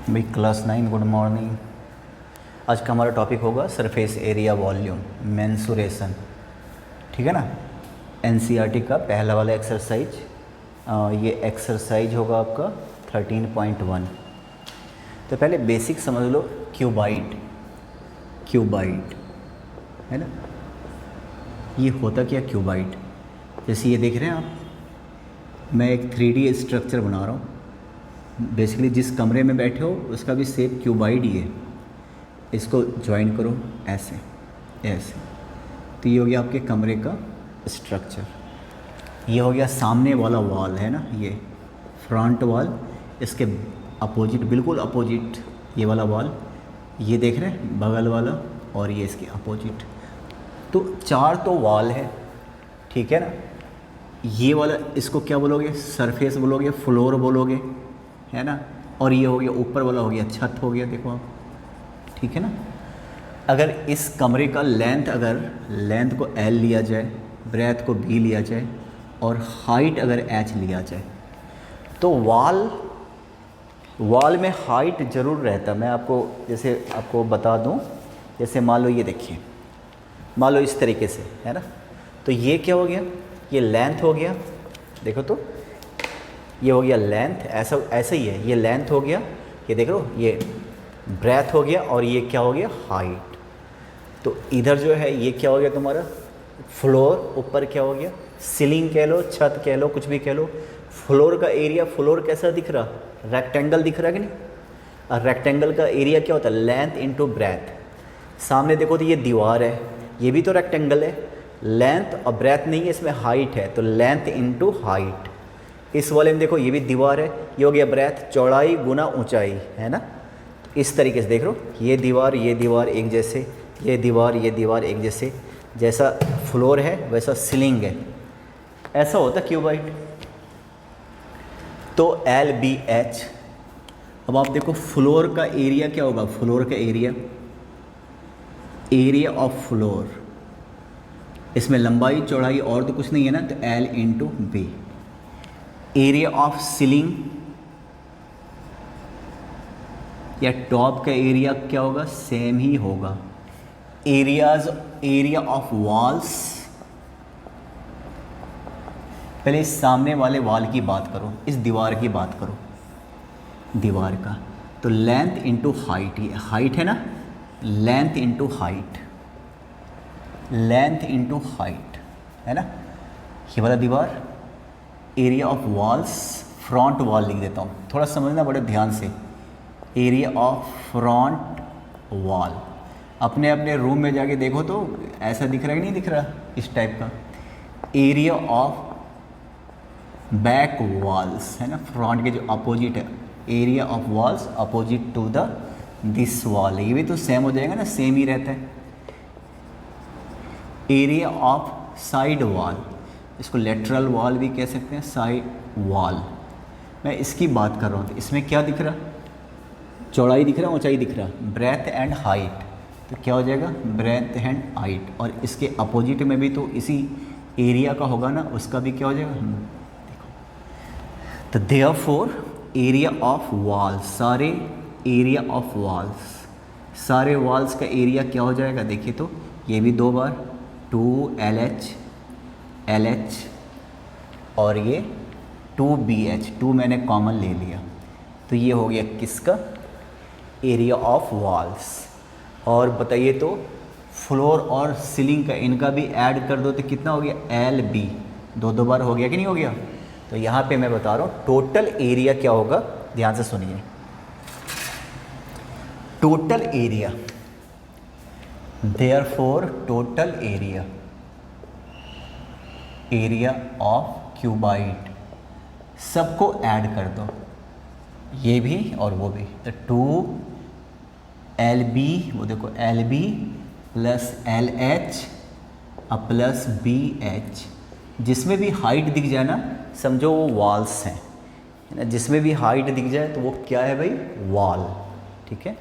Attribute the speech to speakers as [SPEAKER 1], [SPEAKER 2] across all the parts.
[SPEAKER 1] भाई class 9 good morning. आज का हमारा टॉपिक होगा सरफेस एरिया वॉल्यूम मेंसुरेशन। ठीक है ना। एनसीईआरटी का पहला वाला एक्सरसाइज, ये एक्सरसाइज होगा आपका 13.1। तो पहले बेसिक समझ लो, क्यूबाइड है ना। ये होता क्या क्यूबाइड? जैसे ये देख रहे हैं आप, मैं एक 3D स्ट्रक्चर बना रहा हूँ। बेसिकली जिस कमरे में बैठे हो उसका भी शेप क्यूबाइड ही है। इसको ज्वाइन करो ऐसे ऐसे, तो ये हो गया आपके कमरे का स्ट्रक्चर। ये हो गया सामने वाला वॉल है ना, ये फ्रंट वॉल। इसके अपोजिट, बिल्कुल अपोजिट ये वाला वॉल, ये देख रहे हैं बगल वाला, और ये इसके अपोजिट। तो चार तो वॉल है, ठीक है ना। ये वाला इसको क्या बोलोगे? सरफेस बोलोगे, फ्लोर बोलोगे, है ना। और ये हो गया ऊपर वाला, हो गया छत हो गया। देखो आप, ठीक है ना। अगर इस कमरे का लेंथ को L लिया जाए, ब्रेथ को B लिया जाए, और हाइट अगर H लिया जाए, तो वॉल में हाइट ज़रूर रहता। मैं आपको बता दूं, जैसे मान लो ये देखिए, मान लो इस तरीके से, है ना। तो ये क्या हो गया? ये लेंथ हो गया। देखो तो ये हो गया लेंथ, ऐसा ही है। ये लेंथ हो गया, ये देख लो, ये ब्रेथ हो गया, और ये क्या हो गया? हाइट। तो इधर जो है ये क्या हो गया तुम्हारा? फ्लोर। ऊपर क्या हो गया? सीलिंग कह लो, छत कह लो, कुछ भी कह लो। फ्लोर का एरिया, फ्लोर कैसा दिख रहा? रेक्टेंगल दिख रहा है कि नहीं? और रेक्टेंगल का एरिया क्या होता है? Length into breadth. सामने देखो तो ये दीवार है, ये भी तो रेक्टेंगल है। लेंथ और ब्रेथ नहीं है, इसमें हाइट है, तो लेंथ इंटू हाइट। इस वाले में देखो, ये भी दीवार है, ये हो गया ब्रेथ, चौड़ाई गुना ऊंचाई, है ना। इस तरीके से देख लो, ये दीवार एक जैसे, ये दीवार एक जैसे। जैसा फ्लोर है वैसा सीलिंग है। ऐसा होता क्यूबाइड। तो LBH। अब आप देखो फ्लोर का एरिया क्या होगा? फ्लोर का एरिया ऑफ फ्लोर, इसमें लंबाई चौड़ाई और तो कुछ नहीं है ना, तो L into B। Area of ceiling या टॉप का एरिया क्या होगा? सेम ही होगा। एरिया ऑफ वॉल्स, पहले इस सामने वाले वॉल की बात करो, इस दीवार की बात करो, दीवार का। तो लेंथ इंटू हाइट, ये हाइट है ना, लेंथ इंटू हाइट, है ना। ये वाला दीवार, area of walls, front wall लिख देता हूँ, थोड़ा समझना बड़े ध्यान से। एरिया ऑफ फ्रंट वॉल, अपने अपने रूम में जाके देखो तो ऐसा दिख रहा है कि नहीं दिख रहा, इस टाइप का। एरिया ऑफ बैक वॉल्स, है ना, फ्रंट के जो अपोजिट है, area of walls opposite to the this wall, ये भी तो सेम हो जाएगा ना, सेम ही रहता है। एरिया ऑफ साइड वॉल, इसको लेटरल वॉल भी कह सकते हैं, साइड वॉल। मैं इसकी बात कर रहा हूँ, तो इसमें क्या दिख रहा? चौड़ाई दिख रहा, ऊंचाई दिख रहा, ब्रेथ एंड हाइट। तो क्या हो जाएगा? Breadth and height. और इसके अपोजिट में भी तो इसी एरिया का होगा ना, उसका भी क्या हो जाएगा? देखो, तो देयरफॉर एरिया ऑफ वॉल, सारे एरिया ऑफ वॉल्स, सारे वॉल्स का एरिया क्या हो जाएगा? देखिए तो ये भी 2 बार 2LH, और ये 2BH, 2 मैंने कॉमन ले लिया। तो ये हो गया किसका? Area of walls. और बताइए तो फ्लोर और सीलिंग का, इनका भी ऐड कर दो तो कितना हो गया? LB। 2 बार हो गया कि नहीं हो गया? तो यहाँ पे मैं बता रहा हूँ टोटल एरिया क्या होगा, ध्यान से सुनिए। Total area, therefore total area of cuboid, सबको ऐड कर दो, ये भी और वो भी। तो 2LB, वो देखो LB plus LH plus BH। जिसमें भी हाइट दिख जाए ना, समझो वो वॉल्स हैं, है ना। जिसमें भी हाइट दिख जाए तो वो क्या है भाई? वॉल। ठीक है,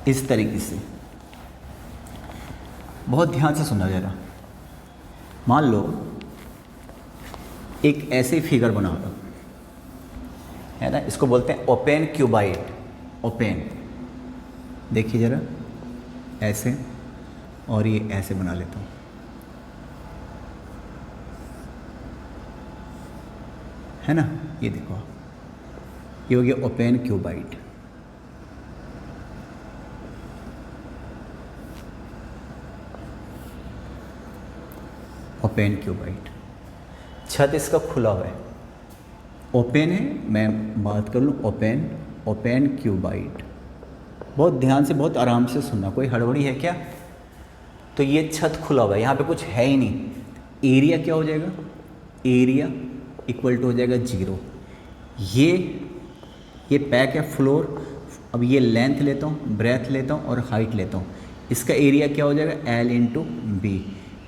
[SPEAKER 1] इस तरीके से बहुत ध्यान से सुनना जरा। मान लो एक ऐसे फिगर बना दो, है ना, इसको बोलते हैं ओपेन क्यूबाइड। ओपेन, देखिए ज़रा ऐसे, और ये ऐसे बना लेता हूँ, है ना, ये देखो ये हो गया ओपेन क्यूबाइड। ओपेन क्यूबाइड, छत इसका खुला हुआ है, ओपेन है, मैं बात कर लूँ ओपेन, ओपेन क्यूबाइड। बहुत ध्यान से, बहुत आराम से सुनना, कोई हड़बड़ी है क्या। तो ये छत खुला हुआ है, यहाँ पे कुछ है ही नहीं। एरिया क्या हो जाएगा, एरिया इक्वल टू हो जाएगा 0। ये पैक है फ्लोर। अब ये लेंथ लेता हूँ, ब्रेथ लेता हूँ और हाइट लेता हूँ, इसका एरिया क्या हो जाएगा L इंटू बी।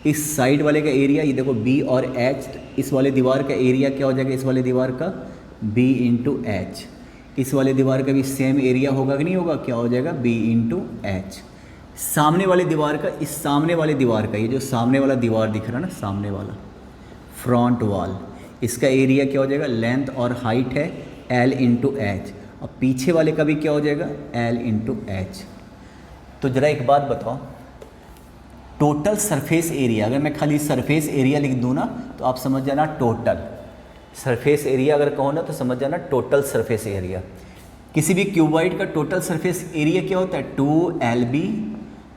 [SPEAKER 1] इस साइड वाले का एरिया, ये देखो B और H, इस वाले दीवार का एरिया क्या हो जाएगा, इस वाले दीवार का B इंटू एच। इस वाले दीवार का भी सेम एरिया होगा कि नहीं होगा, क्या हो जाएगा B इंटू एच। सामने वाले दीवार का, इस सामने वाले दीवार का, ये जो सामने वाला दीवार दिख रहा है ना, सामने वाला फ्रंट वॉल, इसका एरिया क्या हो जाएगा, लेंथ और हाइट है L इंटू एच। और पीछे वाले का भी क्या हो जाएगा, L इंटू एच। तो ज़रा एक बात बताओ, टोटल सरफेस एरिया, अगर मैं खाली सरफेस एरिया लिख दूँ ना तो आप समझ जाना टोटल सरफेस एरिया, अगर कहो ना तो समझ जाना टोटल सरफेस एरिया। किसी भी क्यूबाइड का टोटल सरफेस एरिया क्या होता है, 2LB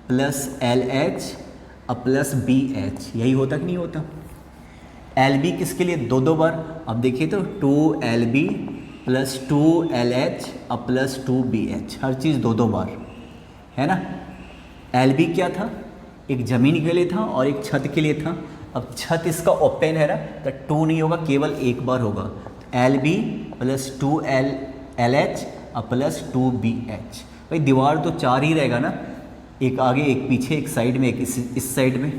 [SPEAKER 1] plus LH plus BH, यही होता कि नहीं होता। LB किसके लिए, दो बार, अब देखिए तो 2LB plus 2LH plus 2BH, हर चीज़ दो बार, है ना। LB क्या था, एक ज़मीन के लिए था और एक छत के लिए था। अब छत इसका ओपन है ना, तो 2 नहीं होगा, केवल एक बार होगा। LB plus 2LH plus 2BH। भाई दीवार तो 4 ही रहेगा ना, एक आगे एक पीछे, एक साइड में, एक इस साइड में।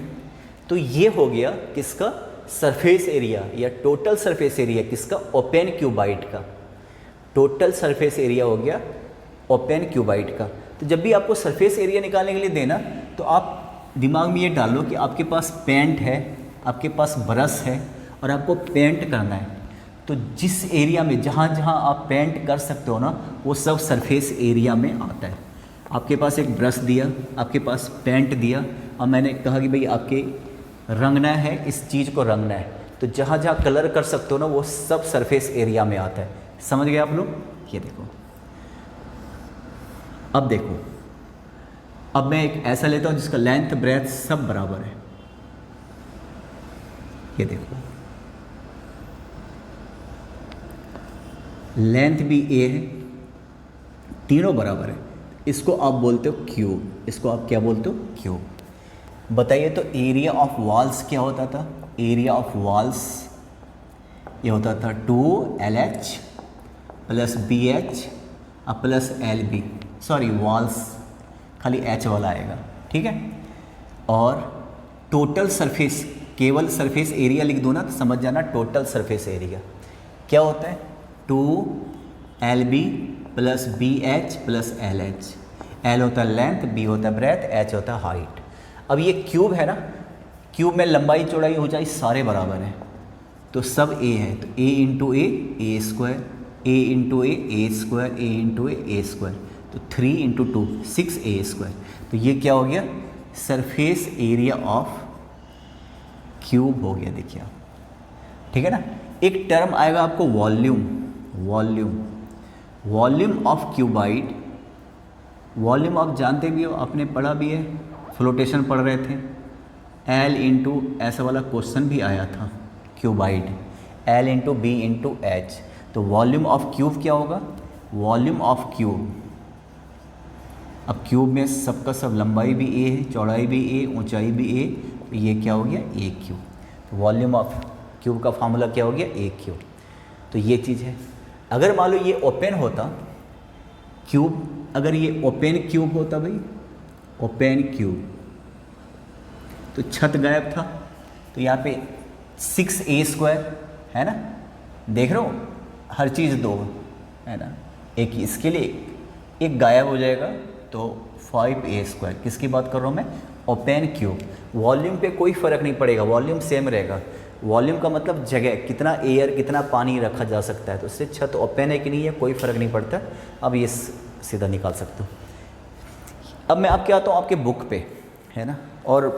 [SPEAKER 1] तो ये हो गया किसका, सरफेस एरिया या टोटल सरफेस एरिया किसका, ओपेन क्यूबाइड का। टोटल सरफेस एरिया हो गया ओपेन क्यूबाइड का। तो जब भी आपको सरफेस एरिया निकालने के लिए देना, तो आप दिमाग में ये डालो कि आपके पास पेंट है, आपके पास ब्रश है और आपको पेंट करना है। तो जिस एरिया में जहाँ जहाँ आप पेंट कर सकते हो ना, वो सब सरफेस एरिया में आता है। आपके पास एक ब्रश दिया, आपके पास पेंट दिया, और मैंने कहा कि भाई आपके रंगना है, इस चीज़ को रंगना है, तो जहाँ जहाँ कलर कर सकते हो ना, वो सब सरफेस एरिया में आता है। समझ गए आप लोग। ये देखो, अब देखो, अब मैं एक ऐसा लेता हूँ जिसका लेंथ ब्रेथ सब बराबर है। ये देखो, लेंथ भी A है, तीनों बराबर है। इसको आप बोलते हो क्यूब, इसको आप क्या बोलते हो, क्यूब। बताइए तो एरिया ऑफ वॉल्स क्या होता था, एरिया ऑफ वॉल्स ये होता था 2LH plus BH plus LB, sorry walls खाली H वाला आएगा, ठीक है। और टोटल सरफेस, केवल सरफेस एरिया लिख दो ना तो समझ जाना टोटल सरफेस एरिया क्या होता है, 2LB plus BH plus LH। L होता है लेंथ, B होता है ब्रेथ, H होता है हाइट। अब ये क्यूब है ना, क्यूब में लंबाई चौड़ाई ऊंचाई सारे बराबर हैं, तो सब A है, तो A into A square, A into A square, A into A square, तो 3 इंटू 2 6A स्क्वायर। तो ये क्या हो गया, सरफेस एरिया ऑफ क्यूब हो गया। देखिए आप, ठीक है ना। एक टर्म आएगा आपको volume, volume, volume of cuboid. Volume आप जानते भी हो, आपने पढ़ा भी है, फ्लोटेशन पढ़ रहे थे। L इंटू ऐसा वाला क्वेश्चन भी आया था, cuboid L into B into H। तो वॉल्यूम ऑफ क्यूब क्या होगा, वॉल्यूम ऑफ क्यूब, अब क्यूब में सबका सब लंबाई भी A है, चौड़ाई भी A, ऊंचाई भी A, तो ये क्या हो गया, A क्यूब। तो वॉल्यूम ऑफ क्यूब का फार्मूला क्या हो गया, A क्यूब। तो ये चीज़ है। अगर मान लो ये ओपन होता क्यूब, अगर ये ओपन क्यूब होता भाई, ओपन क्यूब, तो छत गायब था, तो यहाँ पे 6A स्क्वायर है ना, देख रहे हो, हर चीज़ 2 है ना, एक इसके लिए एक गायब हो जाएगा, तो 5A स्क्वायर। किसकी बात कर रहा हूँ मैं, ओपन क्यूब। वॉल्यूम पे कोई फ़र्क नहीं पड़ेगा, वॉल्यूम सेम रहेगा। वॉल्यूम का मतलब जगह, कितना एयर कितना पानी रखा जा सकता है। तो उससे छत ओपन है कि नहीं है कोई फ़र्क नहीं पड़ता। अब ये सीधा निकाल सकते हो। अब मैं आपके आता हूँ आपके बुक पे, है ना, और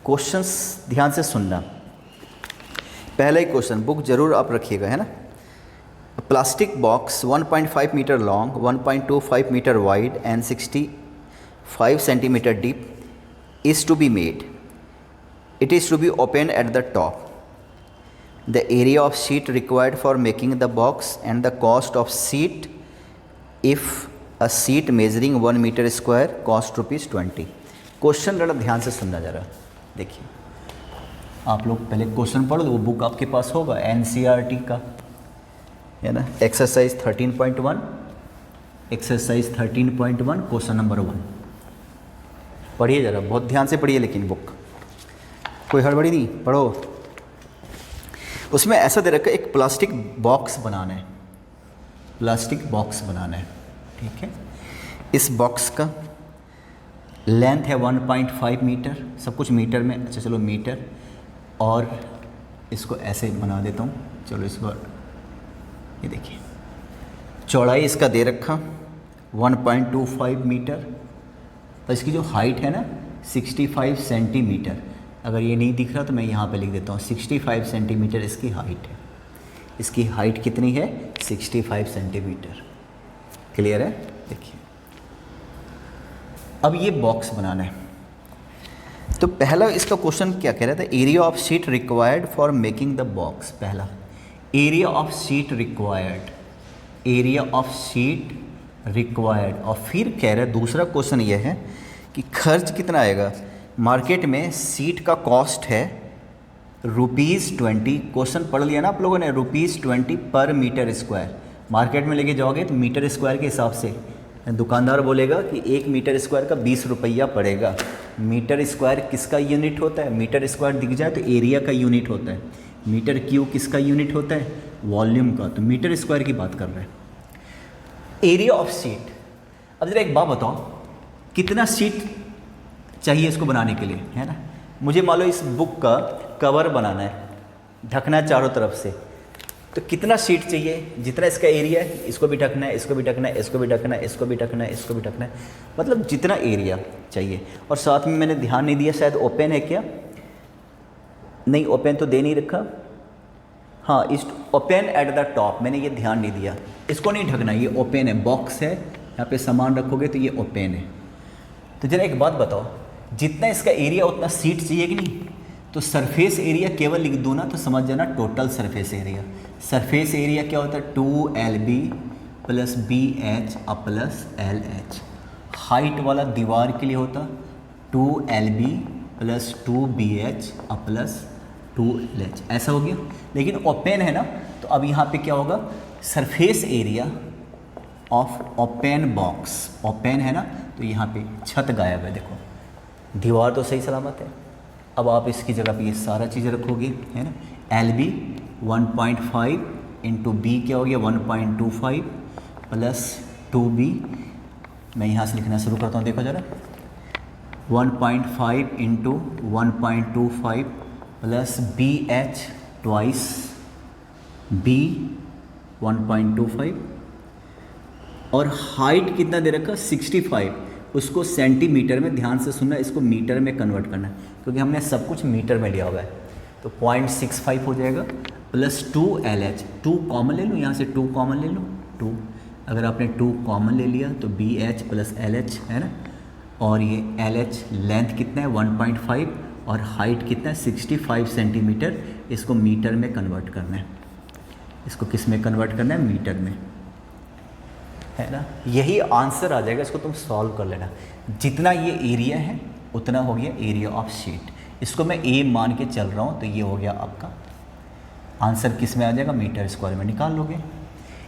[SPEAKER 1] क्वेश्चंस ध्यान से सुनना। पहला ही क्वेश्चन बुक जरूर आप रखिएगा, है ना। Plastic box 1.5 metre long, 1.25 metre wide and 65 centimetre deep is to be made. It is to be opened at the top. The area of sheet required for making the box and the cost of sheet if a sheet measuring 1 meter square cost ₹20. Question जरा ध्यान से सुनना जरा। देखिए आप लोग पहले question पढ़ लो, वो बुक आपके पास होगा NCERT का, है ना। एक्सरसाइज 13.1, एक्सरसाइज 13.1 क्वेश्चन नंबर 1 पढ़िए ज़रा, बहुत ध्यान से पढ़िए, लेकिन बुक कोई हड़बड़ी नहीं, पढ़ो। उसमें ऐसा दे रखा है एक प्लास्टिक बॉक्स बनाना है, प्लास्टिक बॉक्स बनाना है, ठीक है। इस बॉक्स का लेंथ है 1.5 मीटर, सब कुछ मीटर में, अच्छा चलो मीटर, और इसको ऐसे बना देता हूँ, चलो इस बार ये देखिए चौड़ाई इसका दे रखा 1.25 मीटर, तो इसकी जो हाइट है ना 65 सेंटीमीटर। अगर ये नहीं दिख रहा तो मैं यहाँ पे लिख देता हूँ 65 सेंटीमीटर इसकी हाइट है। इसकी हाइट कितनी है? 65 सेंटीमीटर। क्लियर है? देखिए अब ये बॉक्स बनाना है। तो पहला इसका क्वेश्चन क्या कह रहा था? Area of sheet required for making the box. पहला area of sheet required, area of sheet required. और फिर कह रहा है दूसरा क्वेश्चन ये है कि खर्च कितना आएगा। मार्केट में सीट का कॉस्ट है ₹20। क्वेश्चन पढ़ लिया ना आप लोगों ने, ₹20 पर मीटर स्क्वायर। मार्केट में लेके जाओगे तो मीटर स्क्वायर के हिसाब से दुकानदार बोलेगा कि 1 मीटर स्क्वायर का 20 रुपया पड़ेगा। मीटर स्क्वायर किसका यूनिट होता है? मीटर स्क्वायर दिख जाए तो एरिया का यूनिट होता है। मीटर क्यूब किसका यूनिट होता है? वॉल्यूम का। तो मीटर स्क्वायर की बात कर रहे हैं। Area of sheet. अब जरा एक बात बताओ, कितना शीट चाहिए इसको बनाने के लिए, है ना। मुझे मान लो इस बुक का कवर बनाना है, ढकना है चारों तरफ से, तो कितना शीट चाहिए? जितना इसका एरिया है, इसको भी ढकना है, इसको भी ढकना है, इसको भी ढकना है, इसको भी ढकना है, इसको भी ढकना है, मतलब जितना एरिया चाहिए। और साथ में मैंने ध्यान नहीं दिया, शायद ओपन है क्या? नहीं, ओपन तो दे नहीं रखा। हाँ, इस ओपन एट द टॉप, मैंने ये ध्यान नहीं दिया। इसको नहीं ढकना, ये ओपन है, बॉक्स है, यहाँ पे सामान रखोगे तो ये ओपन है। तो जरा एक बात बताओ, जितना इसका एरिया उतना सीट चाहिए कि नहीं? तो सरफेस एरिया केवल लिख दो ना तो समझ जाना total surface area. Surface area क्या होता है? 2LB plus BH plus LH। Height वाला दीवार के लिए होता 2LB plus 2BH plus 2LH। ऐसा हो गया। लेकिन ओपन है ना, तो अब यहाँ पे क्या होगा? Surface area of open box. Open है ना, तो यहाँ पे छत गायब है, देखो दीवार तो सही सलामत है। अब आप इसकी जगह पे ये सारा चीज़ रखोगे, है ना। LB 1.5 इंटू B क्या हो गया? 1.25 प्लस 2B। मैं यहाँ से लिखना शुरू करता हूँ, देखो ज़रा। 1.5 into 1.25 plus BH twice B 1.25, और हाइट कितना दे रखा? 65। उसको सेंटीमीटर में, ध्यान से सुनना, इसको मीटर में कन्वर्ट करना है क्योंकि हमने सब कुछ मीटर में लिया हुआ है। तो 0.65 हो जाएगा प्लस 2LH। 2 कॉमन ले लो, यहाँ से 2 कॉमन ले लो, 2। अगर आपने 2 कॉमन ले लिया तो BH प्लस LH, है ना। और ये LH लेंथ कितना है? 1.5, और हाइट कितना है? 65 सेंटीमीटर। इसको मीटर में कन्वर्ट करना है। इसको किस में कन्वर्ट करना है? मीटर में, है ना। यही आंसर आ जाएगा, इसको तुम सॉल्व कर लेना। जितना ये एरिया है उतना हो गया एरिया ऑफ शीट। इसको मैं A मान के चल रहा हूँ, तो ये हो गया आपका आंसर। किस में आ जाएगा? मीटर स्क्वायर में निकाल लोगे।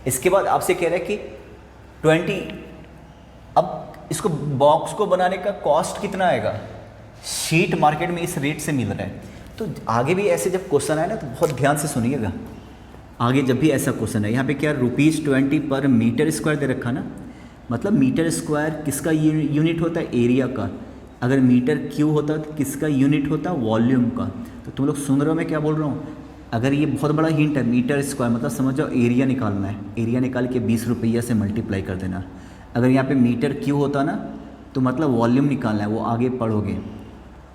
[SPEAKER 1] इसके बाद आपसे कह रहा है कि 20। अब इसको बॉक्स को बनाने का कॉस्ट कितना आएगा? शीट मार्केट में इस रेट से मिल रहा है। तो आगे भी ऐसे जब क्वेश्चन आए ना तो बहुत ध्यान से सुनिएगा। आगे जब भी ऐसा क्वेश्चन है, यहाँ पे क्या ₹20 पर मीटर स्क्वायर दे रखा ना, मतलब मीटर स्क्वायर किसका यूनिट होता है? एरिया का। अगर मीटर क्यू होता तो किसका यूनिट होता, वॉल्यूम का। तो तुम लोग सुन रहे हो मैं क्या बोल रहा हूँ। अगर ये बहुत बड़ा हिंट है, मीटर स्क्वायर मतलब समझ जाओ एरिया निकालना है, एरिया निकाल के 20 रुपया से मल्टीप्लाई कर देना। अगर यहाँ पे मीटर क्यू होता ना तो मतलब वॉल्यूम निकालना है, वो आगे पढ़ोगे,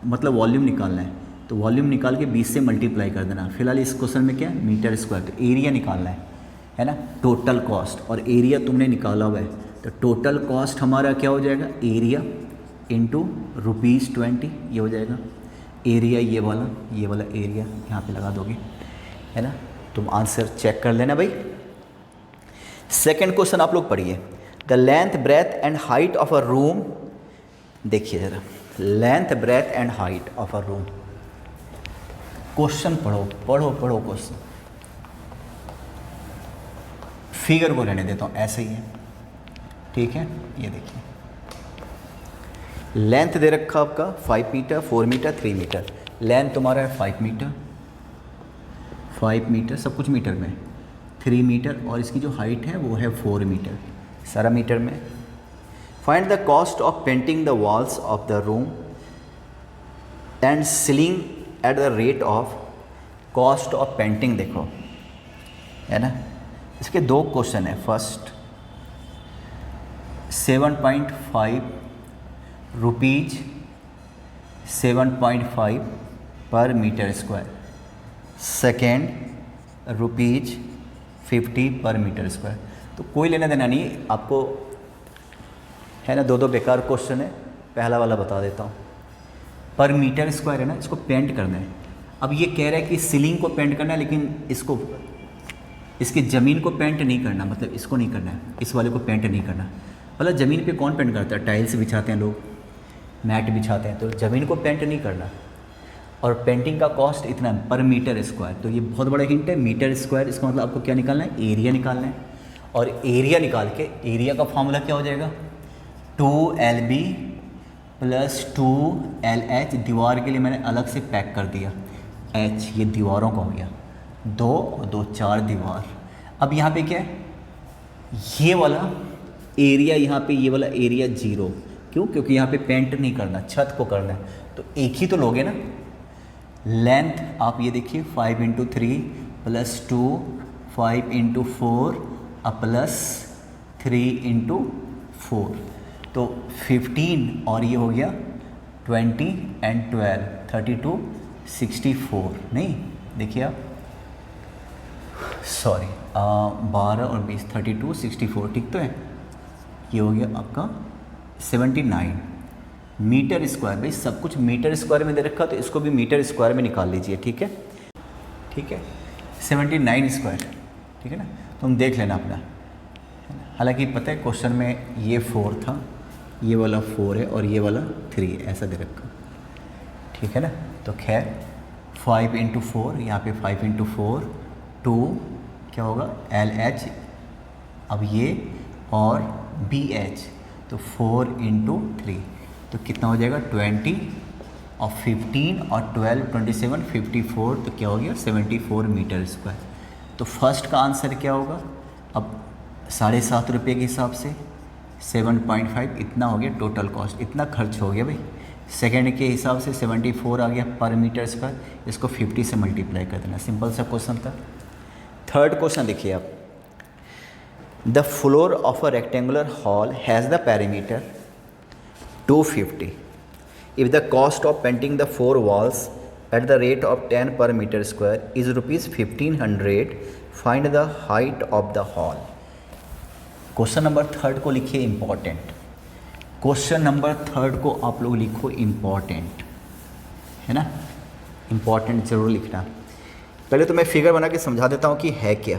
[SPEAKER 1] मतलब वॉल्यूम निकालना है तो वॉल्यूम निकाल के 20 से मल्टीप्लाई कर देना। फिलहाल इस क्वेश्चन में क्या है, मीटर स्क्वायर, तो एरिया निकालना है ना, टोटल कॉस्ट, और एरिया तुमने निकाला हुआ है तो टोटल कॉस्ट हमारा क्या हो जाएगा, एरिया इंटू ₹20, ये हो जाएगा एरिया, ये वाला एरिया यहाँ पे लगा दोगे, है ना। तुम आंसर चेक कर लेना भाई। सेकंड क्वेश्चन आप लोग पढ़िए, the length breadth and height of a room. देखिए जरा, length breadth and height of a room, question पढ़ो क्वेश्चन, फिगर को रहने देता हूँ ऐसे ही है, ठीक है। ये देखिए लेंथ दे रखा आपका 5 मीटर, 4 मीटर, 3 मीटर। लेंथ तुम्हारा है 5 मीटर, सब कुछ मीटर में, 3 मीटर, और इसकी जो हाइट है वो है 4 मीटर, सारा मीटर में। Find the cost of painting the walls of the room and ceiling at the rate of, cost of painting देखो, है ना। इसके 2 क्वेश्चन है। फर्स्ट 7.5 रुपीज 7.5 पर मीटर स्क्वायर, सेकेंड ₹50 पर मीटर स्क्वायर। तो कोई लेना देना नहीं आपको, है ना। 2 बेकार क्वेश्चन है, पहला वाला बता देता हूँ। पर मीटर स्क्वायर है ना, इसको पेंट करना है। अब ये कह रहा है कि सीलिंग को पेंट करना है, लेकिन इसको, इसकी ज़मीन को पेंट नहीं करना, मतलब इसको नहीं करना है, इस वाले को पेंट नहीं करना। मतलब ज़मीन पे कौन पेंट करता है, टाइल्स बिछाते हैं लोग, मैट बिछाते हैं, तो ज़मीन को पेंट नहीं करना। और पेंटिंग का कॉस्ट इतना है पर मीटर स्क्वायर। तो ये बहुत बड़ा हिंट है, मीटर स्क्वायर, इसका मतलब आपको क्या निकालना है, एरिया निकालना है। और एरिया निकाल के, एरिया का फॉर्मूला क्या हो जाएगा, 2LB + 2LH। दीवार के लिए मैंने अलग से पैक कर दिया, H ये दीवारों का हो गया, 2 और 2 4 दीवार। अब यहाँ पे क्या है, ये वाला एरिया, यहाँ पे ये वाला एरिया 0, क्यों, क्योंकि यहाँ पे पेंट नहीं करना, छत को करना है, तो एक ही तो लोगे ना। लेंथ आप ये देखिए 5 × 3 + 2 5 × 4 +3 × 4, तो 15, और ये हो गया 20 and 12 32 64, नहीं देखिए आप, सॉरी 12 और 20 32 64, ठीक तो है। ये हो गया आपका 79 मीटर स्क्वायर। भाई सब कुछ मीटर स्क्वायर में दे रखा, तो इसको भी मीटर स्क्वायर में निकाल लीजिए, ठीक है, ठीक है। 79 स्क्वायर, ठीक है ना। तुम देख लेना अपना, हालांकि पता है क्वेश्चन में ये 4 था, ये वाला 4 है और ये वाला 3 है, ऐसा दे रखा, ठीक है ना। तो खैर 5 × 4, यहाँ पे 5 × 4 2 क्या होगा, LH, अब ये और BH, तो 4 × 3, तो कितना हो जाएगा 20, और 15 और 12 27 54, तो क्या हो गया 74 मीटर स्क्वायर। तो फर्स्ट का आंसर क्या होगा, अब 7.5 रुपये के हिसाब से 7.5 इतना हो गया टोटल कॉस्ट, इतना खर्च हो गया भाई। सेकंड के हिसाब से 74 आ गया पर मीटर स्क्वायर, इसको 50 से मल्टीप्लाई कर देना, सिंपल सा क्वेश्चन था। थर्ड क्वेश्चन देखिए आप, the floor of a rectangular hall has the perimeter 250 if the cost of painting the 4 walls at the rate of 10 per meter square is ₹1500, find the height of the hall। Question number 3 को लिखिए important, question number 3 को आप लोग लिखो important, है ना, important ज़रूर लिखना। पहले तो मैं फिगर बना के समझा देता हूँ कि है क्या।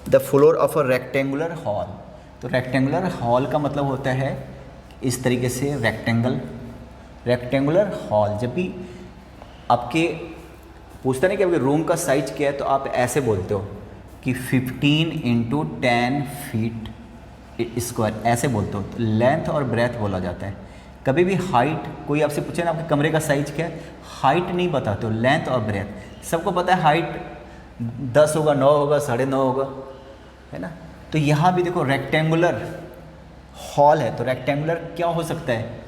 [SPEAKER 1] The floor of a rectangular hall, तो रेक्टेंगुलर हॉल का मतलब होता है इस तरीके से, रेक्टेंगुलर हॉल। जब भी आपके पूछता नहीं कि आपके रूम का साइज क्या है, तो आप ऐसे बोलते हो कि 15 × 10 फीट स्क्वायर, ऐसे बोलते हो। तो लेंथ और ब्रेथ बोला जाता है। कभी भी हाइट, कोई आपसे पूछे ना आपके कमरे का साइज क्या है, हाइट नहीं बताते हो, लेंथ और ब्रेथ। सबको पता है हाइट 10 होगा, 9 होगा, 9.5 होगा, है ना। तो यहाँ भी देखो रेक्टेंगुलर हॉल है, तो रेक्टेंगुलर क्या हो सकता है,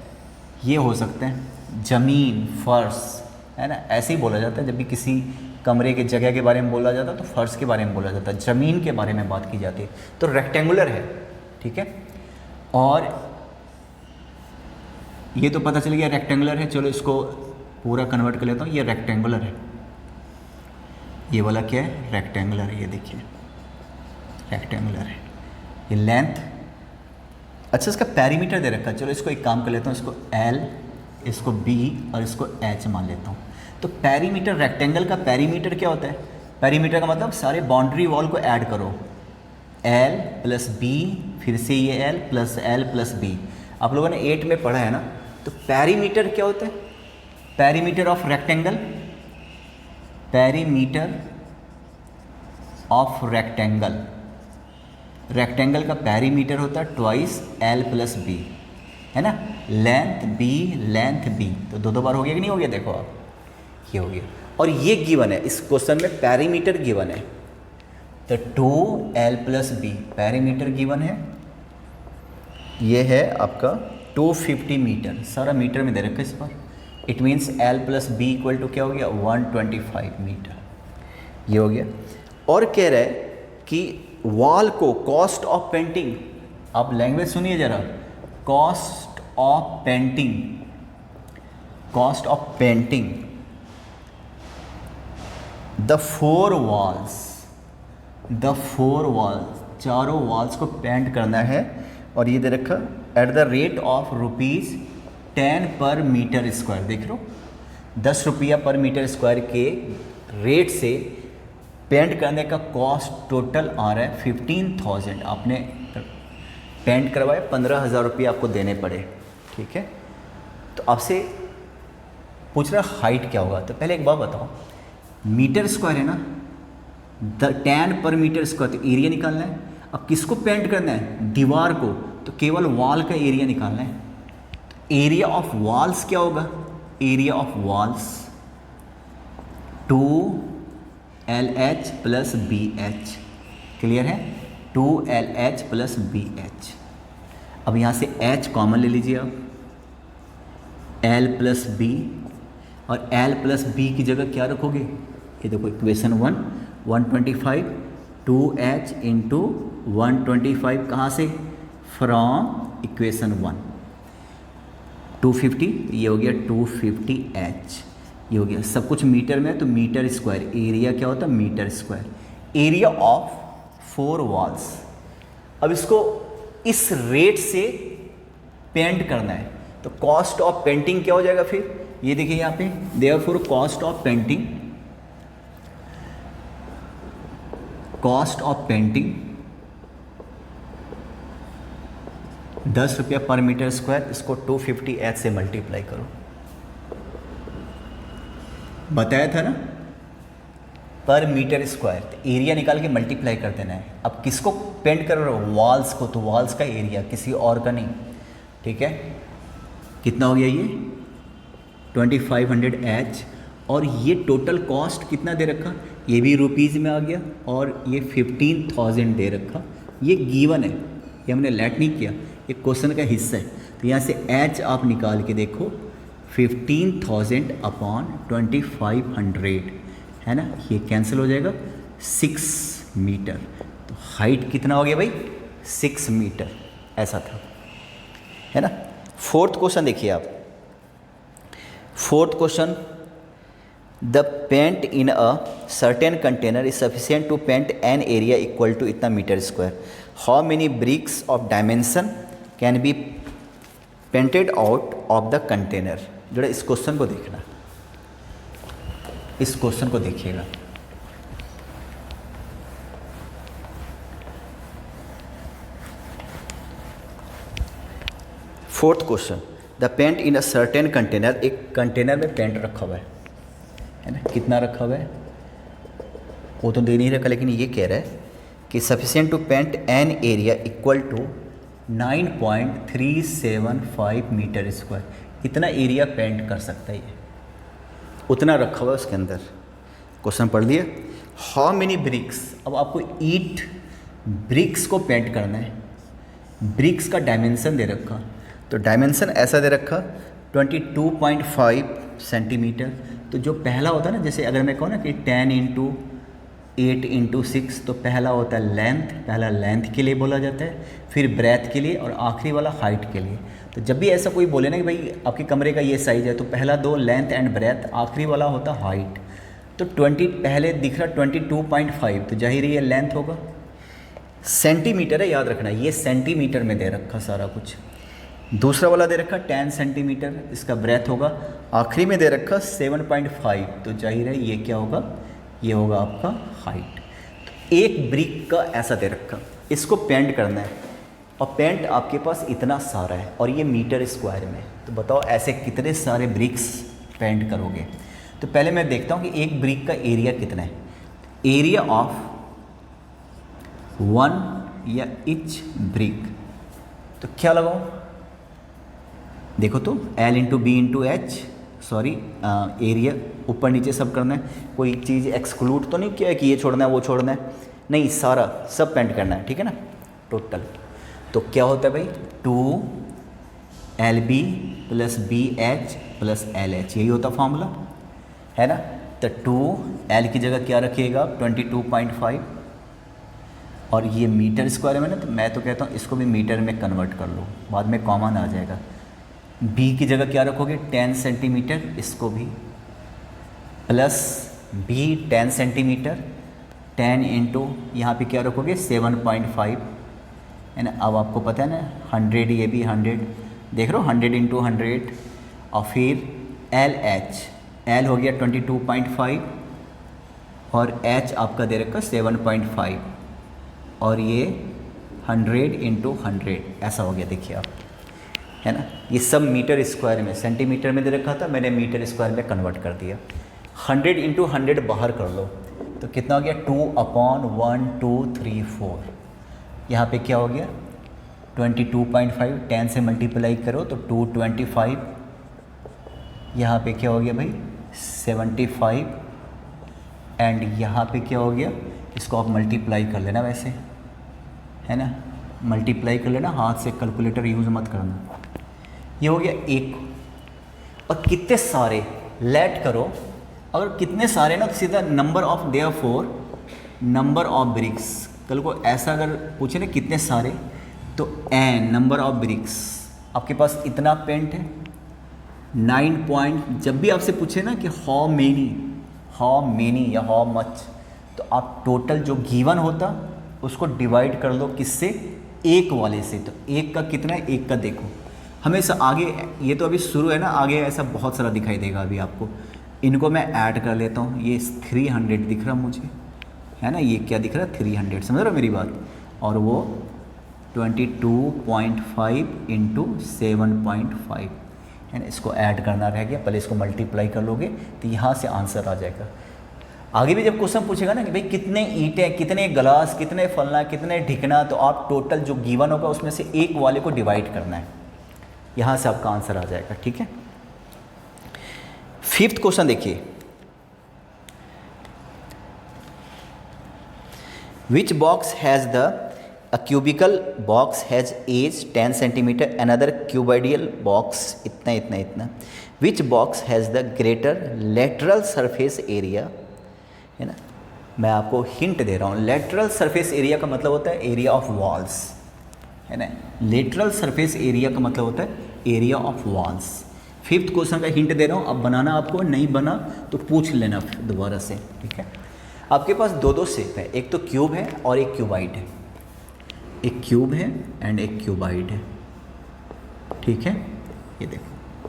[SPEAKER 1] ये हो सकते हैं ज़मीन, फर्श, है ना, ऐसे ही बोला जाता है। जब भी किसी कमरे के जगह के बारे में बोला जाता है तो फर्श के बारे में बोला जाता है, ज़मीन के बारे में बात की जाती है। तो रेक्टेंगुलर है, ठीक है। और ये तो पता चल गया रेक्टेंगुलर है। चलो इसको पूरा कन्वर्ट कर लेता हूँ। ये रेक्टेंगुलर है, ये वाला क्या है, रेक्टेंगुलर है। ये देखिए रेक्टेंगुलर है। ये लेंथ, अच्छा इसका पेरीमीटर दे रखा है। चलो इसको एक काम कर लेता हूँ, इसको L, इसको B और इसको H मान लेता हूँ। तो पेरीमीटर, रेक्टेंगल का पेरीमीटर क्या होता है? पेरीमीटर का मतलब सारे बाउंड्री वॉल को ऐड करो, L प्लस B, फिर से ये L प्लस B। आप लोगों ने 8 में पढ़ा है ना। तो पेरीमीटर क्या होता है? Perimeter of rectangle, perimeter of rectangle, rectangle का पेरीमीटर होता है ट्वाइस L प्लस B, है ना। लेंथ B, तो दो बार हो गया कि नहीं हो गया? देखो आप, ये हो गया। और ये गिवन है इस क्वेश्चन में, पेरीमीटर गिवन है। तो 2L plus B perimeter given है। ये है आपका 250 मीटर, सारा मीटर में दे रखा है इस पर। It means L plus B equal to क्या हो गया? 125 मीटर, ये हो गया। और कह रहा है कि वॉल को कॉस्ट ऑफ पेंटिंग, आप लैंग्वेज सुनिए ज़रा, cost of painting, cost of painting the four walls, चारों वॉल्स को पेंट करना है। और ये दे रखा एट द रेट ऑफ ₹10 पर मीटर स्क्वायर। देख लो, 10 रुपया पर मीटर स्क्वायर के रेट से पेंट करने का कॉस्ट टोटल आ रहा है 15,000। आपने पेंट करवाए, 15,000 रुपये आपको देने पड़े, ठीक है। तो आपसे पूछ रहा हाइट क्या होगा। तो पहले एक बात बताओ, मीटर स्क्वायर है ना, 10 पर मीटर स्क्वायर, तो एरिया निकालना है। अब किसको पेंट करना है? दीवार को, तो केवल वॉल का एरिया निकालना है। तो एरिया ऑफ वॉल्स क्या होगा? Area of walls 2LH plus BH, clear है? 2LH plus BH। अब यहाँ से H कॉमन ले लीजिए आप, L प्लस B, और L प्लस B की जगह क्या रखोगे? ये देखो इक्वेशन 1, 125, 2H इंटू 125 कहाँ से? फ्रॉम इक्वेशन 1, 250, ये हो गया 250H, ये हो गया। सब कुछ मीटर में, तो मीटर स्क्वायर, एरिया क्या होता है? Metre square. Area of 4 walls. अब इसको इस रेट से पेंट करना है, तो कॉस्ट ऑफ पेंटिंग क्या हो जाएगा फिर? ये देखिए यहाँ पे, therefore cost of painting, cost of painting 10 रुपया पर मीटर स्क्वायर। इसको 250H से मल्टीप्लाई करो, बताया था ना, पर मीटर स्क्वायर। तो एरिया निकाल के मल्टीप्लाई कर देना है। अब किसको पेंट कर रहे हो? वॉल्स को, तो वॉल्स का एरिया, किसी और का नहीं, ठीक है। कितना हो गया ये? 2500H। और ये टोटल कॉस्ट कितना दे रखा? ये भी रुपीज़ में आ गया, और ये 15,000 दे रखा। ये गिवन है, ये हमने लेट नहीं किया, ये क्वेश्चन का हिस्सा है। तो यहाँ से H आप निकाल के देखो, 15,000 अपॉन 2500, है ना, ये कैंसिल हो जाएगा, 6 मीटर। तो हाइट कितना हो गया भाई? 6 मीटर, ऐसा था, है ना। फोर्थ क्वेश्चन देखिए आप। Fourth question, the paint in a certain container is sufficient to paint an area equal to इतना metre square. How many bricks of dimension can be painted out of the container. जो इस question को देखना, इस question को देखिएगा। Fourth question, the paint in a certain container, एक container में पेंट रखा हुआ है ना, कितना रखा हुआ है वो तो दे नहीं रखा, लेकिन ये कह रहा है कि sufficient to paint an area equal to 9.375 metre square. इतना एरिया पेंट कर सकता है, ये उतना रखा हुआ है उसके अंदर। क्वेश्चन पढ़ लिया। हाउ मेनी ब्रिक्स, अब आपको ईट ब्रिक्स को पेंट करना है। ब्रिक्स का डायमेंशन दे रखा, तो डायमेंशन ऐसा दे रखा 22.5 सेंटीमीटर। तो जो पहला होता है ना, जैसे अगर मैं कहूँ ना कि 10 इंटू 8 इंटू 6, तो पहला होता है लेंथ, पहला लेंथ के लिए बोला जाता है, फिर ब्रेथ के लिए, और आखिरी वाला हाइट के लिए। तो जब भी ऐसा कोई बोले ना कि भाई आपके कमरे का ये साइज़ है, तो पहला 2 लेंथ एंड ब्रेथ, आखिरी वाला होता हाइट। तो 20 पहले दिख रहा 22.5, तो जाहिर है ये लेंथ होगा। सेंटीमीटर है, याद रखना, ये सेंटीमीटर में दे रखा सारा कुछ। दूसरा वाला दे रखा 10 सेंटीमीटर, इसका ब्रेथ होगा। आखिरी में दे रखा 7.5, तो जाहिर है ये क्या होगा, ये होगा आपका हाइट। तो एक ब्रिक का ऐसा दे रखा, इसको पेंट करना है, और पेंट आपके पास इतना सारा है, और ये मीटर स्क्वायर में। तो बताओ ऐसे कितने सारे ब्रिक्स पेंट करोगे। तो पहले मैं देखता हूँ कि एक ब्रिक का एरिया कितना है। एरिया ऑफ 1 या इच ब्रिक, तो क्या लगाऊँ, देखो तो L into B into H, sorry area ऊपर नीचे सब करना है, कोई चीज़ एक्सक्लूड तो नहीं किया है कि ये छोड़ना है वो छोड़ना है, नहीं, सारा सब पेंट करना है, ठीक है ना, टोटल। तो क्या होता है भाई, 2LB plus BH plus LH, यही होता फॉर्मूला है ना। तो 2L की जगह क्या रखिएगा, 22.5, और ये मीटर स्क्वायर में ना, तो मैं तो कहता हूँ इसको भी मीटर में कन्वर्ट कर लो, बाद में कॉमन आ जाएगा। B की जगह क्या रखोगे, 10 सेंटीमीटर, इसको भी प्लस B 10 सेंटीमीटर, 10 इंटू यहाँ पर क्या रखोगे 7.5, है ना। अब आपको पता है ना 100, ये भी 100, देख रहे हो 100 इंटू 100, और फिर LH, L हो गया 22.5, और H आपका दे रखा 7.5, और ये 100 इंटू 100 ऐसा हो गया, देखिए आप, है ना। ये सब मीटर स्क्वायर में, सेंटीमीटर में दे रखा था, मैंने मीटर स्क्वायर में कन्वर्ट कर दिया। 100 इंटू 100 बाहर कर लो, तो कितना हो गया, 2/1 2 3 4, यहाँ पे क्या हो गया 22.5, 10 से मल्टीप्लाई करो तो 225, यहाँ पे क्या हो गया भाई 75, एंड यहाँ पे क्या हो गया, इसको आप मल्टीप्लाई कर लेना वैसे, है ना, मल्टीप्लाई कर लेना, हाथ से कैलकुलेटर यूज़ मत करना। ये हो गया एक, और कितने सारे लेट करो, अगर कितने सारे ना, तो सीधा number of therefore number of BRICS, कल को ऐसा अगर पूछे ना कितने सारे, तो n नंबर ऑफ ब्रिक्स, आपके पास इतना पेंट है 9 पॉइंट, जब भी आपसे पूछे ना कि हाउ मेनी या हाउ मच, तो आप टोटल जो गिवन होता उसको डिवाइड कर लो किससे, एक वाले से। तो एक का कितना है, एक का देखो, हमेशा आगे, ये तो अभी शुरू है ना, आगे ऐसा बहुत सारा दिखाई देगा अभी आपको। इनको मैं ऐड कर लेता हूँ, ये 300 दिख रहा मुझे, है ना, ये क्या दिख रहा है 300, समझ रहे हो मेरी बात, और वो 22.5 इंटू 7.5, है ना, इसको ऐड करना रह गया, पहले इसको मल्टीप्लाई कर लोगे तो यहाँ से आंसर आ जाएगा। आगे भी जब क्वेश्चन पूछेगा ना कि भाई कितने ईंटें, कितने गिलास, कितने फलना, कितने ढिकना, तो आप टोटल जो गिवन होगा उसमें से एक वाले को डिवाइड करना है, यहाँ से आपका आंसर आ जाएगा, ठीक है। 5th क्वेश्चन देखिए, which box has the A cubical box has age 10 centimeter, another cuboidal box इतना, which box has the greater lateral surface area, है ना। मैं आपको हिंट दे रहा हूँ, lateral surface area का मतलब होता है एरिया ऑफ वॉल्स, है ना, lateral surface area का मतलब होता है area of walls. 5th question का हिंट दे रहा हूँ, अब बनाना आपको, नहीं बना तो पूछ लेना दोबारा से, ठीक है। आपके पास दो शेप है, एक तो क्यूब है और एक क्यूबाइड है, एक क्यूब है एंड एक क्यूबाइड है, ठीक है। ये देखो,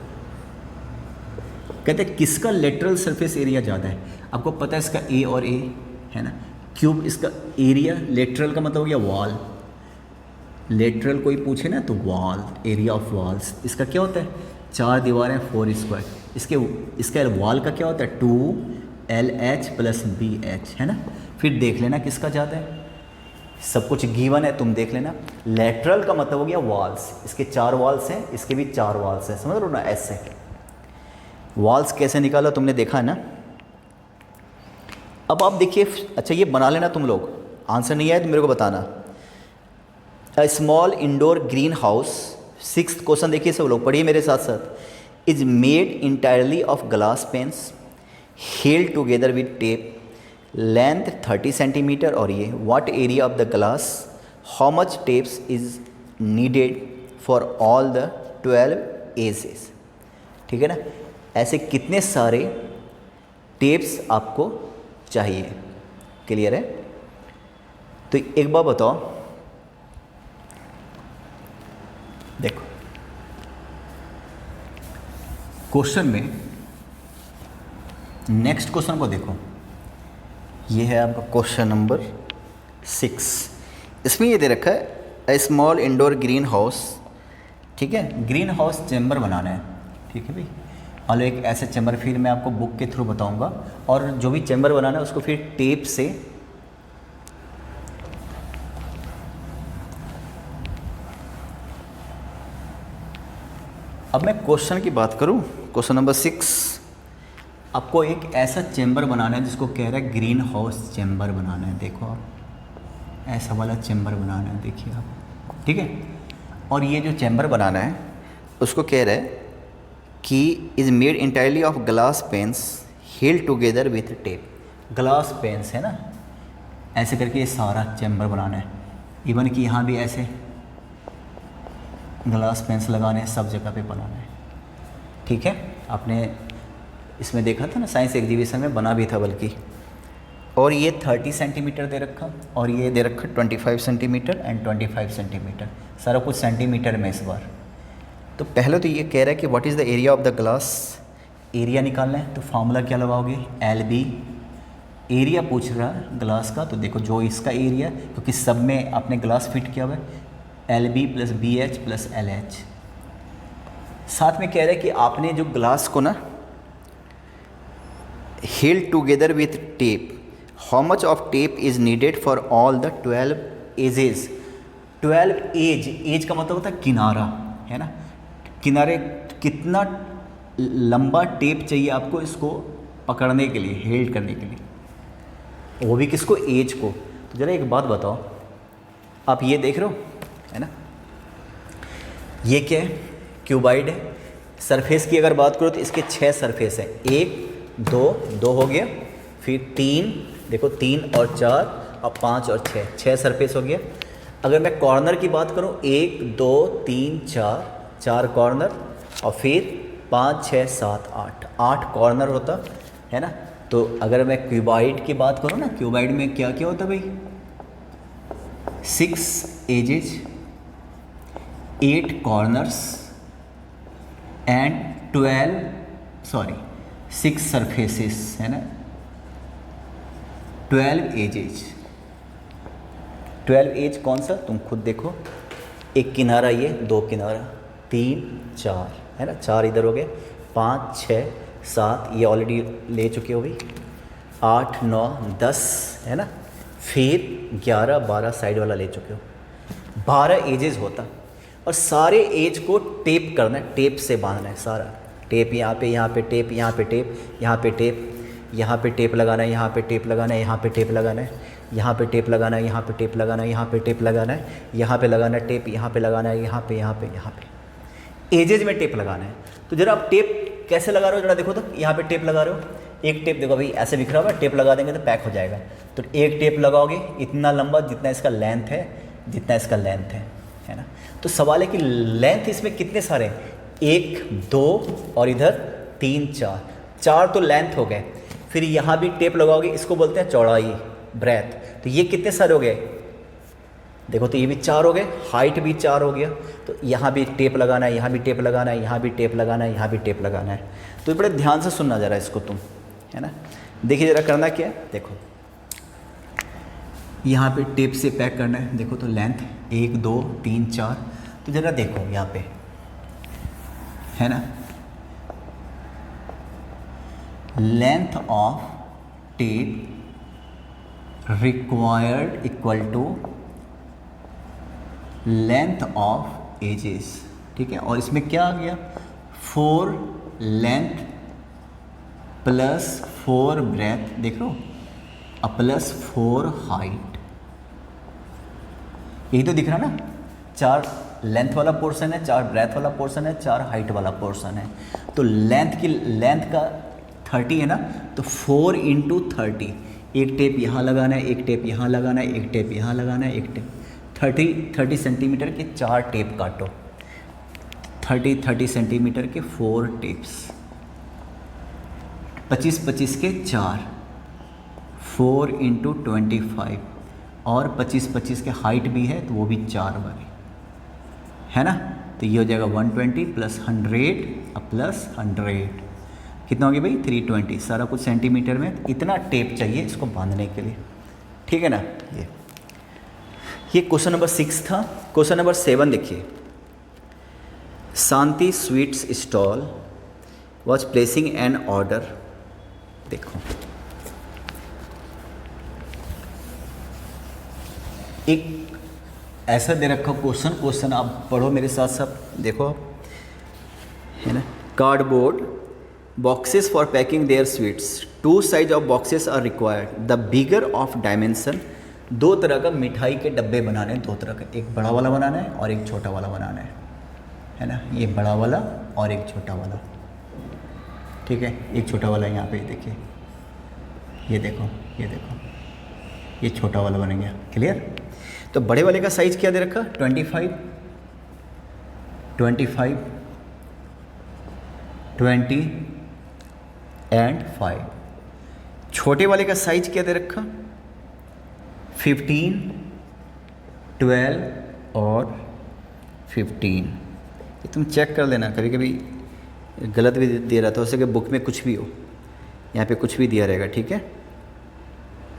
[SPEAKER 1] कहते हैं किसका लेटरल सरफेस एरिया ज़्यादा है, आपको पता है इसका ए और ए, है ना। क्यूब इसका एरिया, लेटरल का मतलब हो गया वॉल, लेटरल कोई पूछे ना तो वॉल, एरिया ऑफ वॉल्स, इसका क्या होता है 4 दीवारें 4 स्क्वायर, इसका वॉल का क्या होता है 2LH प्लस BH, है ना। फिर देख लेना किसका ज़्यादा है, सब कुछ गिवन है, तुम देख लेना। लेटरल का मतलब हो गया वॉल्स, इसके 4 वॉल्स हैं, इसके भी 4 वॉल्स हैं, समझ रहे हो ना, ऐसे वॉल्स कैसे निकाला तुमने देखा है ना। अब आप देखिए, अच्छा ये बना लेना तुम लोग, आंसर नहीं आया तो मेरे को बताना। A small indoor greenhouse, 6th question देखिए सब लोग, पढ़िए मेरे साथ साथ। Is made entirely of glass panes held together with tape, length 30 centimetre, और ये what area of the glass, how much tapes is needed for all the 12 edges. ठीक है ना, ऐसे कितने सारे टेप्स आपको चाहिए। क्लियर है? तो एक बार बताओ, देखो क्वेश्चन में, नेक्स्ट क्वेश्चन को देखो, ये है आपका क्वेश्चन नंबर 6। इसमें ये दे रखा है ए स्मॉल इंडोर ग्रीन हाउस। ठीक है, ग्रीन हाउस चैम्बर बनाना है। ठीक है भाई, मान लो एक ऐसे चैम्बर, फिर मैं आपको बुक के थ्रू बताऊंगा, और जो भी चैम्बर बनाना है उसको फिर टेप से अब मैं क्वेश्चन की बात करूं, क्वेश्चन नंबर 6, आपको एक ऐसा चैम्बर बनाना है जिसको कह रहा है ग्रीन हाउस चैम्बर बनाना है। देखो आप, ऐसा वाला चैम्बर बनाना है, देखिए आप। ठीक है, और ये जो चैम्बर बनाना है उसको कह रहा है कि is made entirely of glass panes held together with tape. Glass panes है ना, ऐसे करके ये सारा चैम्बर बनाना है। इवन कि यहाँ भी ऐसे ग्लास पेन्स लगाने हैं, सब जगह पे बनाना है। ठीक है, आपने इसमें देखा था ना, साइंस एग्जीबिशन में बना भी था बल्कि। और ये 30 सेंटीमीटर दे रखा, और ये दे रखा 25 सेंटीमीटर एंड 25 सेंटीमीटर, सारा कुछ सेंटीमीटर में इस बार। तो पहले तो ये कह रहा है कि what is the area of the glass, area निकालना है। तो फार्मूला क्या लगाओगे, LB। एरिया पूछ रहा है ग्लास का, तो देखो जो इसका एरिया, क्योंकि सब में आपने ग्लास फिट किया हुआ है, LB + BH + LH। साथ में कह रहा है कि आपने जो ग्लास को ना held together with tape, how much of tape is needed for all the 12 edges. 12 edge का मतलब होता है किनारा, है ना, किनारे कितना लंबा टेप चाहिए आपको इसको पकड़ने के लिए, हेल्ड करने के लिए, वो भी किसको, एज को। तो ज़रा एक बात बताओ, आप ये देख रहे हो, है ना, ये क्या है, क्यूबाइड है। सरफेस की अगर बात करो तो इसके 6 सरफेस हैं, 1 2 हो गया, फिर 3, देखो 3 और 4 और 5 और 6 सरफेस हो गया। अगर मैं कॉर्नर की बात करूं, 1 2 3 4 कॉर्नर, और फिर 5 6 7 8 कॉर्नर होता है ना। तो अगर मैं क्यूबाइड की बात करूं ना, क्यूबाइड में क्या क्या होता भाई, 6 एजेज, 8 कॉर्नर्स एंड 6 सरफेसेस, है ना, 12 एजेज। 12 एज कौन सा, तुम खुद देखो, एक किनारा ये, 2 किनारा, 3 4, है ना, 4 इधर हो गए, 5 6 7 ये ऑलरेडी ले चुके हो भाई, 8 9 10, है ना, फिर 11 12 साइड वाला ले चुके हो, 12 एजेस होता। और सारे एज को टेप करना है, टेप से बांधना है सारा। टेप यहाँ पे टेप, यहाँ पे टेप, यहाँ पे टेप, यहाँ पे टेप लगाना है, यहाँ पे टेप लगाना है, यहाँ पे टेप लगाना है, यहाँ पे टेप लगाना है, यहाँ पे टेप लगाना है, यहाँ पे टेप लगाना है, यहाँ पे लगाना है टेप, यहाँ पे लगाना है, यहाँ पे एजेज में टेप लगाना है। तो जरा आप टेप कैसे लगा रहे हो, जरा देखो तो, यहाँ पे टेप लगा रहे हो, एक टेप देखो भाई ऐसे बिखरा हुआ है, टेप लगा देंगे तो पैक हो जाएगा। तो एक टेप लगाओगे इतना लंबा जितना इसका लेंथ है ना। तो सवाल है कि लेंथ इसमें कितने सारे हैं, 1 2 और इधर 3 4 तो लेंथ हो गए। फिर यहाँ भी टेप लगाओगे, इसको बोलते हैं चौड़ाई, ब्रेथ। तो ये कितने सारे हो गए, देखो तो ये भी 4 हो गए, हाइट भी 4 हो गया। तो यहाँ भी टेप लगाना है, यहाँ भी टेप लगाना है, यहाँ भी टेप लगाना है, यहाँ भी टेप लगाना है। तो बड़े ध्यान से सुनना जरा इसको तुम, है ना। देखिए जरा करना क्या है, देखो यहाँ पे टेप से पैक करना है। देखो तो लेंथ 1 2 3 4, तो जरा देखो यहाँ पे, है ना, length of tape required equal to length of edges. ठीक है, और इसमें क्या आ गया, 4 लेंथ प्लस 4 ब्रेथ, देख लो, अब प्लस 4 हाइट। यही तो दिख रहा ना, 4 लेंथ वाला पोर्शन है, 4 ब्रेथ वाला पोर्शन है, 4 हाइट वाला पोर्शन है। तो लेंथ का 30 है ना, तो 4 इंटू 30, एक टेप यहाँ लगाना है, एक टेप यहाँ लगाना है, एक टेप यहाँ लगाना है, एक टेप 30 सेंटीमीटर के 4 टेप काटो। 30 सेंटीमीटर के 4 टेप्स, 25 के 4, 4 इंटू 25, और 25 के हाइट भी है तो वो भी 4 वाली है ना। तो ये हो जाएगा 120 प्लस 100 प्लस 100, कितना हो गया भाई 320। सारा कुछ सेंटीमीटर में, इतना टेप चाहिए इसको बांधने के लिए, ठीक है ना। ये क्वेश्चन नंबर 6 था। क्वेश्चन नंबर 7 देखिए, Shanti sweets stall was placing an order. देखो एक ऐसा दे रखा क्वेश्चन आप पढ़ो मेरे साथ साथ, देखो आप, है ना। Cardboard boxes for packing their sweets, 2 size of boxes are required, the bigger of dimension. 2 तरह का मिठाई के डब्बे बनाने हैं, 2 तरह का, एक बड़ा वाला बनाना है और एक छोटा वाला बनाना है ना। ये बड़ा वाला और एक छोटा वाला, ठीक है। एक छोटा वाला यहाँ पे देखिए, ये देखो, ये छोटा वाला बन गया, क्लियर। तो बड़े वाले का साइज क्या दे रखा, 25, 20 एंड 5। छोटे वाले का साइज क्या दे रखा, 15, 12 और 15। ये तुम चेक कर लेना, कभी कभी गलत भी दे रहा था, हो सके बुक में कुछ भी हो, यहाँ पे कुछ भी दिया रहेगा, ठीक है।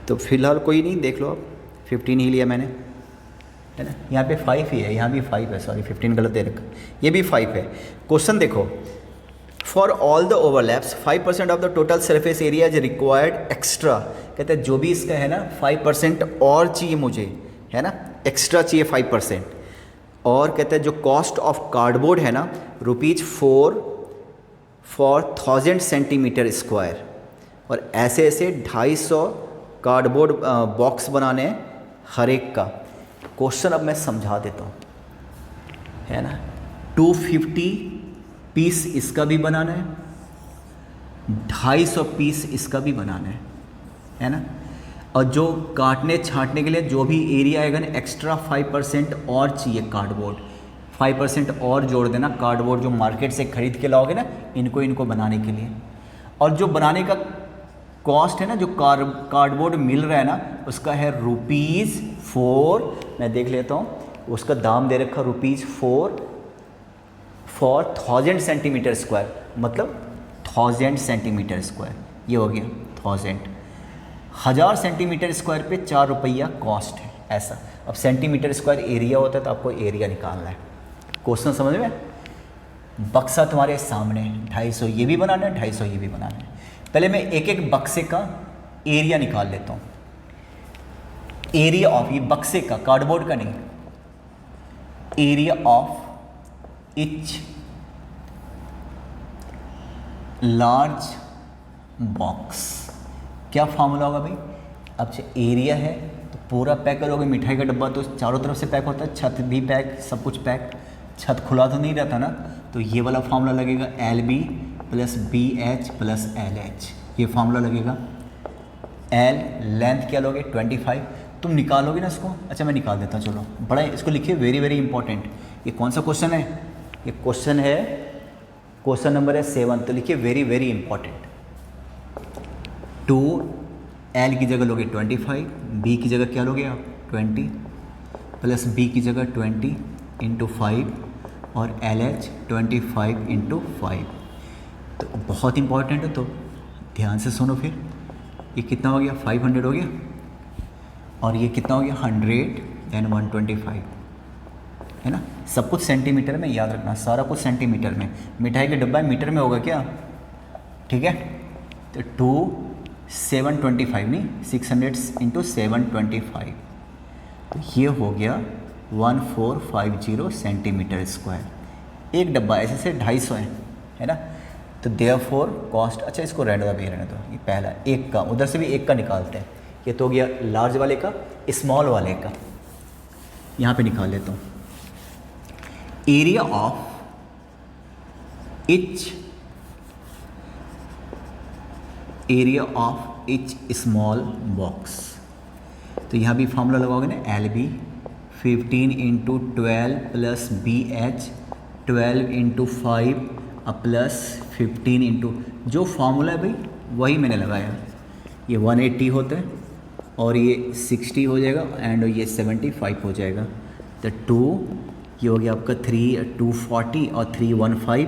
[SPEAKER 1] तो फिलहाल कोई नहीं, देख लो आप, 15 ही लिया मैंने, है ना। यहाँ पे 5 ही है, यहाँ भी 5 है, सॉरी 15 गलत दे रखा, ये भी 5 है। क्वेश्चन देखो, for all the overlaps 5% of the total surface area is required extra. कहते हैं जो भी इसका है ना 5% और चाहिए मुझे, है ना, एक्स्ट्रा चाहिए 5%। और कहते हैं जो कॉस्ट ऑफ कार्डबोर्ड है ना, ₹4 फॉर 1000 सेंटीमीटर स्क्वायर। और ऐसे 250 कार्डबोर्ड बॉक्स बनाने हैं हर एक का। क्वेश्चन अब मैं समझा देता हूँ, है ना। 250 पीस इसका भी बनाना है, 250 पीस इसका भी बनाना है ना। और जो काटने छांटने के लिए जो भी एरिया आएगा ना, एक्स्ट्रा 5% और चाहिए कार्डबोर्ड, 5% और जोड़ देना। कार्डबोर्ड जो मार्केट से खरीद के लाओगे ना, इनको बनाने के लिए। और जो बनाने का कॉस्ट है ना, जो कार्डबोर्ड मिल रहा है ना, उसका है ₹4। मैं देख लेता हूँ, उसका दाम दे रखा ₹4 फॉर 1000 सेंटीमीटर स्क्वायर, मतलब 1000 सेंटीमीटर स्क्वायर, ये हो गया 1000 सेंटीमीटर स्क्वायर पे ₹4 कॉस्ट है, ऐसा। अब सेंटीमीटर स्क्वायर एरिया होता है, तो आपको एरिया निकालना है। क्वेश्चन समझ में। बक्सा तुम्हारे सामने, 250 ये भी बनाना है, 250 ये भी बनाना है। पहले मैं एक एक बक्से का एरिया निकाल लेता हूँ। एरिया ऑफ, ये बक्से का, कार्डबोर्ड का नहीं, area of each large box. क्या फार्मूला होगा भाई, अब से एरिया है तो पूरा पैक करोगे। मिठाई का डब्बा तो चारों तरफ से पैक होता है, छत भी पैक, सब कुछ पैक, छत खुला तो नहीं रहता ना। तो ये वाला फार्मूला लगेगा LB plus BH plus LH, ये फार्मूला लगेगा। L लेंथ क्या लोगे 25, तुम निकालोगे ना इसको। अच्छा मैं निकाल देता हूँ, चलो। बड़ा इसको लिखिए, वेरी वेरी इंपॉर्टेंट। ये कौन सा क्वेश्चन है, ये क्वेश्चन है, क्वेश्चन नंबर है 7, तो लिखिए वेरी वेरी इंपॉर्टेंट। 2L की जगह लोगे 25, B की जगह क्या लोगे आप 20, प्लस B की जगह 20 इंटू 5, और LH 25 इंटू 5। तो बहुत इंपॉर्टेंट है, तो ध्यान से सुनो फिर। ये कितना हो गया 500 हो गया, और ये कितना हो गया 100 एंड 125, है ना। सब कुछ सेंटीमीटर में, याद रखना सारा कुछ सेंटीमीटर में। मिठाई का डब्बा मीटर में होगा क्या, ठीक है। तो 725 नहीं, 600 इंटू 725, तो ये हो गया 1450 सेंटीमीटर स्क्वायर। एक डब्बा ऐसे से 250 है ना। तो देयरफॉर कॉस्ट, अच्छा इसको रहने दो, ये पहला एक का, उधर से भी एक का निकालते हैं। ये तो हो गया लार्ज वाले का, स्मॉल वाले का यहाँ पे निकाल लेता हूँ। Area of each small box. तो यहाँ भी फॉर्मूला लगाओगे ना, L B 15 into 12 plus B H 12 into 5 plus 15 into, जो फार्मूला है भाई वही मैंने लगाया। ये 180 होता है और ये 60 हो जाएगा एंड ये 75 हो जाएगा। तो 2 ये हो गया आपका 240 और 315,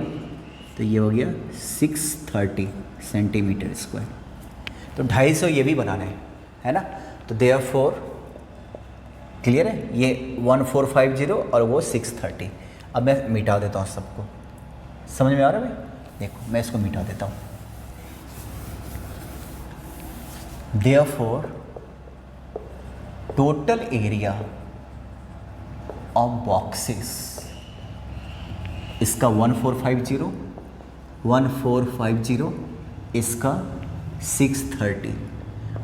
[SPEAKER 1] तो ये हो गया 630 सेंटीमीटर स्क्वायर। तो 250 ये भी बनाना है ना। तो देयरफॉर क्लियर है, ये 1450 और वो 630। अब मैं मिटा देता हूँ सबको, समझ में आ रहा है भाई? देखो मैं इसको मिटा देता हूँ। Therefore total area of boxes, इसका 1450, इसका 630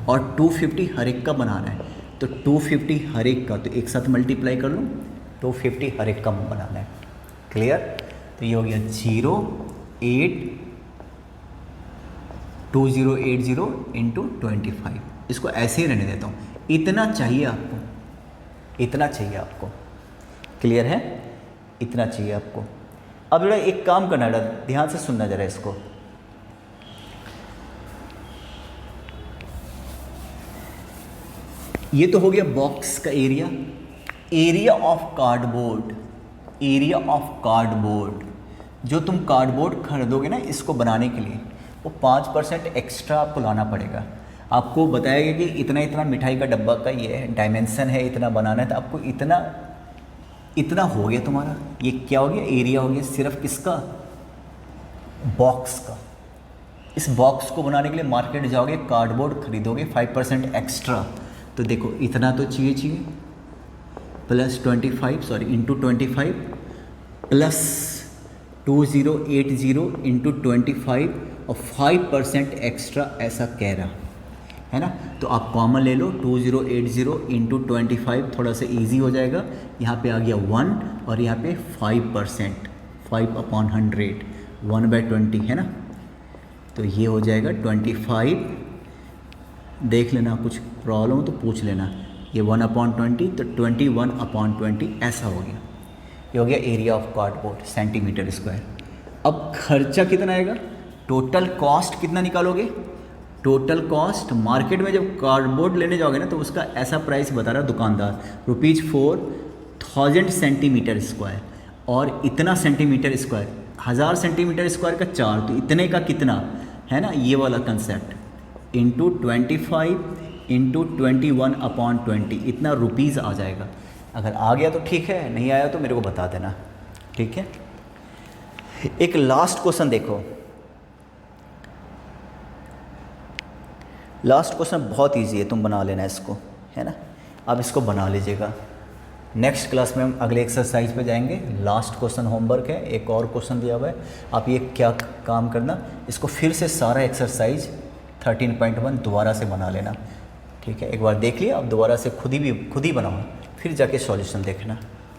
[SPEAKER 1] और 250 हर एक का बनाना है। तो 250 हर एक का, तो एक साथ मल्टीप्लाई कर लूँ, 250 हर एक का बनाना है। क्लियर? तो ये हो गया 2080 इंटू 25। इसको ऐसे ही रहने देता हूँ, इतना चाहिए आपको, इतना चाहिए आपको। क्लियर है? इतना चाहिए आपको। अब जरा एक काम करना है, ध्यान से सुनना जरा इसको। ये तो हो गया बॉक्स का area. Area of cardboard, area of cardboard, जो तुम कार्डबोर्ड खरीदोगे ना इसको बनाने के लिए, वो 5% एक्स्ट्रा आपको लाना पड़ेगा। आपको बताया गया कि इतना इतना मिठाई का डब्बा का ये डायमेंशन है, इतना बनाना है, तो आपको इतना हो गया तुम्हारा। ये क्या हो गया? एरिया हो गया सिर्फ किसका? बॉक्स का। इस बॉक्स को बनाने के लिए मार्केट जाओगे, कार्डबोर्ड खरीदोगे, 5% एक्स्ट्रा। तो देखो इतना तो चाहिए प्लस 25 इंटू 25 प्लस 2080 इंटू 25 और 5% एक्स्ट्रा ऐसा कह रहा है ना। तो आप कॉमन ले लो, 2080 इंटू 25 थोड़ा सा इजी हो जाएगा। यहाँ पे आ गया 1 और यहाँ पे 5%, 5/100, 1/20 है ना। तो ये हो जाएगा 25। देख लेना, कुछ प्रॉब्लम हो तो पूछ लेना। ये 1/20 तो 21/20 ऐसा हो गया। ये हो गया area of cardboard centimetre square. अब खर्चा कितना आएगा? टोटल कॉस्ट कितना निकालोगे? टोटल कॉस्ट मार्केट में जब कार्डबोर्ड लेने जाओगे ना, तो उसका ऐसा प्राइस बता रहा दुकानदार, ₹4000 सेंटीमीटर स्क्वायर। और इतना सेंटीमीटर स्क्वायर, 1000 सेंटीमीटर स्क्वायर का 4, तो इतने का कितना है ना, ये वाला कंसेप्ट, इंटू 25 इंटू 21/20, इतना रुपीज़ आ जाएगा। अगर आ गया तो ठीक है, नहीं आया तो मेरे को बता देना, ठीक है। एक लास्ट क्वेश्चन देखो, लास्ट क्वेश्चन बहुत इजी है, तुम बना लेना इसको, है ना। आप इसको बना लीजिएगा। नेक्स्ट क्लास में हम अगले एक्सरसाइज पे जाएंगे। लास्ट क्वेश्चन होमवर्क है, एक और क्वेश्चन दिया हुआ है। आप ये क्या काम करना, इसको फिर से सारा एक्सरसाइज 13.1 दोबारा से बना लेना, ठीक है। एक बार देख लिया, अब दोबारा से खुद ही बनाओ, फिर जाके सॉल्यूशन देखना।